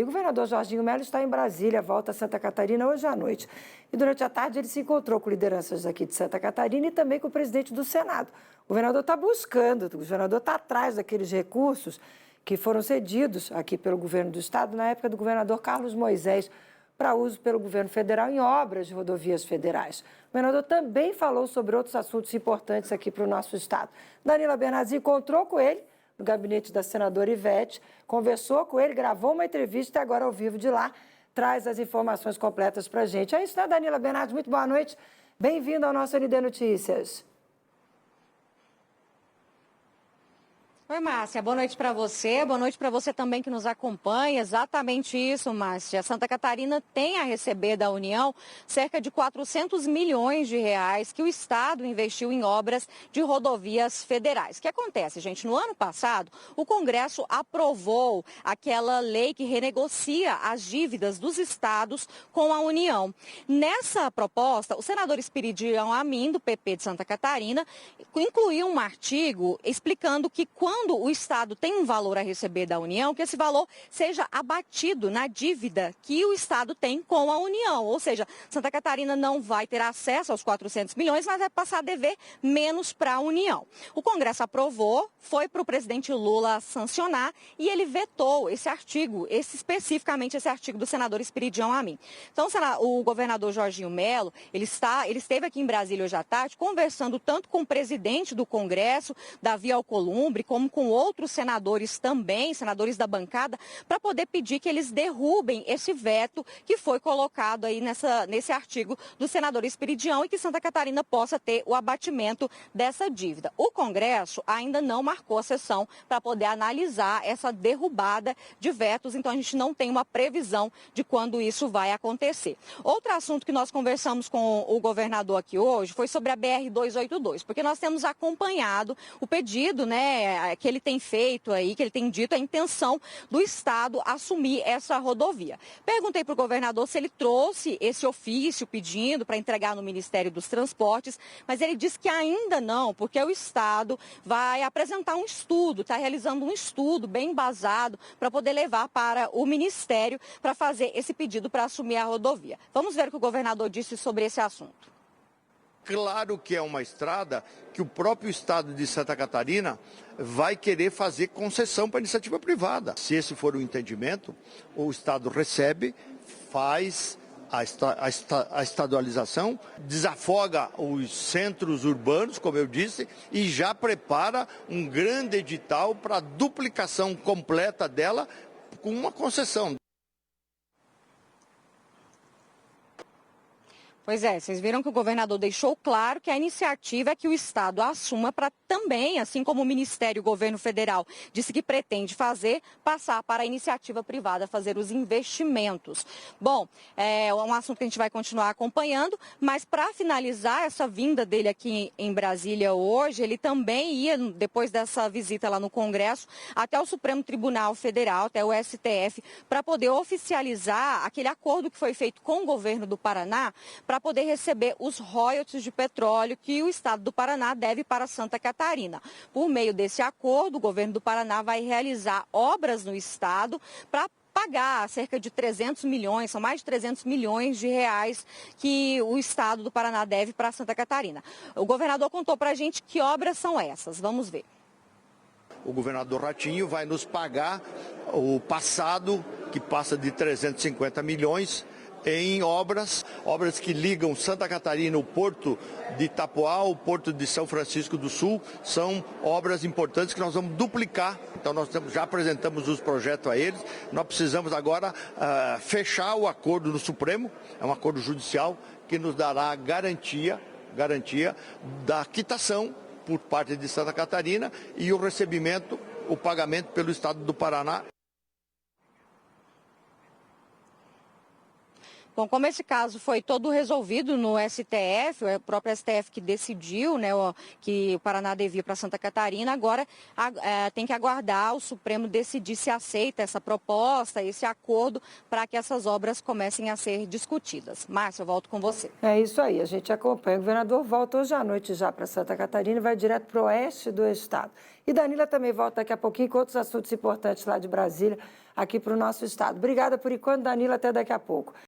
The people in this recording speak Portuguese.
O governador Jorginho Mello está em Brasília, volta a Santa Catarina hoje à noite. E durante a tarde ele se encontrou com lideranças aqui de Santa Catarina e também com o presidente do Senado. O governador está buscando, o governador está atrás daqueles recursos que foram cedidos aqui pelo governo do estado na época do governador Carlos Moisés para uso pelo governo federal em obras de rodovias federais. O governador também falou sobre outros assuntos importantes aqui para o nosso estado. Danila Bernardes encontrou com ele no gabinete da senadora Ivete, conversou com ele, gravou uma entrevista e agora ao vivo de lá traz as informações completas para a gente. É isso, né, Danila Bernardes? Muito boa noite. Bem-vindo ao nosso ND Notícias. Oi, Márcia, boa noite para você também que nos acompanha. Exatamente isso, Márcia. Santa Catarina tem a receber da União cerca de 400 milhões de reais que o Estado investiu em obras de rodovias federais. O que acontece, gente? No ano passado, o Congresso aprovou aquela lei que renegocia as dívidas dos estados com a União. Nessa proposta, o senador Espiridião Amin, do PP de Santa Catarina, incluiu um artigo explicando que quando o Estado tem um valor a receber da União, que esse valor seja abatido na dívida que o Estado tem com a União. Ou seja, Santa Catarina não vai ter acesso aos 400 milhões, mas vai passar a dever menos para a União. O Congresso aprovou, foi para o presidente Lula sancionar e ele vetou esse artigo, especificamente esse artigo do senador Espiridião Amin. Então, o governador Jorginho Mello, ele esteve aqui em Brasília hoje à tarde, conversando tanto com o presidente do Congresso, Davi Alcolumbre, como com outros senadores também, senadores da bancada, para poder pedir que eles derrubem esse veto que foi colocado aí nesse artigo do senador Espiridião e que Santa Catarina possa ter o abatimento dessa dívida. O Congresso ainda não marcou a sessão para poder analisar essa derrubada de vetos, então a gente não tem uma previsão de quando isso vai acontecer. Outro assunto que nós conversamos com o governador aqui hoje foi sobre a BR-282, porque nós temos acompanhado o pedido, né, que ele tem feito aí, que ele tem dito, a intenção do Estado assumir essa rodovia. Perguntei para o governador se ele trouxe esse ofício pedindo para entregar no Ministério dos Transportes, mas ele disse que ainda não, porque o Estado vai apresentar um estudo, está realizando um estudo bem embasado para poder levar para o Ministério para fazer esse pedido para assumir a rodovia. Vamos ver o que o governador disse sobre esse assunto. Claro que é uma estrada que o próprio Estado de Santa Catarina vai querer fazer concessão para a iniciativa privada. Se esse for o entendimento, o Estado recebe, faz a estadualização, desafoga os centros urbanos, como eu disse, e já prepara um grande edital para a duplicação completa dela com uma concessão. Pois é, vocês viram que o governador deixou claro que a iniciativa é que o Estado assuma para também, assim como o Ministério e o Governo Federal disse que pretende fazer, passar para a iniciativa privada fazer os investimentos. Bom, é um assunto que a gente vai continuar acompanhando, mas para finalizar essa vinda dele aqui em Brasília hoje, ele também ia, depois dessa visita lá no Congresso, até o Supremo Tribunal Federal, até o STF, para poder oficializar aquele acordo que foi feito com o governo do Paraná para poder receber os royalties de petróleo que o Estado do Paraná deve para Santa Catarina. Por meio desse acordo, o governo do Paraná vai realizar obras no Estado para pagar cerca de 300 milhões, são mais de 300 milhões de reais que o Estado do Paraná deve para Santa Catarina. O governador contou para a gente que obras são essas. Vamos ver. O governador Ratinho vai nos pagar o passado, que passa de 350 milhões, em obras que ligam Santa Catarina, o Porto de Itapoá, o Porto de São Francisco do Sul. São obras importantes que nós vamos duplicar. Então nós já apresentamos os projetos a eles. Nós precisamos agora fechar o acordo no Supremo, é um acordo judicial que nos dará garantia da quitação por parte de Santa Catarina e o recebimento, o pagamento pelo Estado do Paraná. Bom, como esse caso foi todo resolvido no STF, é o próprio STF que decidiu, né, que o Paraná devia para Santa Catarina, agora tem que aguardar o Supremo decidir se aceita essa proposta, esse acordo, para que essas obras comecem a ser discutidas. Márcia, eu volto com você. É isso aí, a gente acompanha. O governador volta hoje à noite já para Santa Catarina e vai direto para o oeste do estado. E Danila também volta daqui a pouquinho com outros assuntos importantes lá de Brasília, aqui para o nosso estado. Obrigada por enquanto, Danila, até daqui a pouco.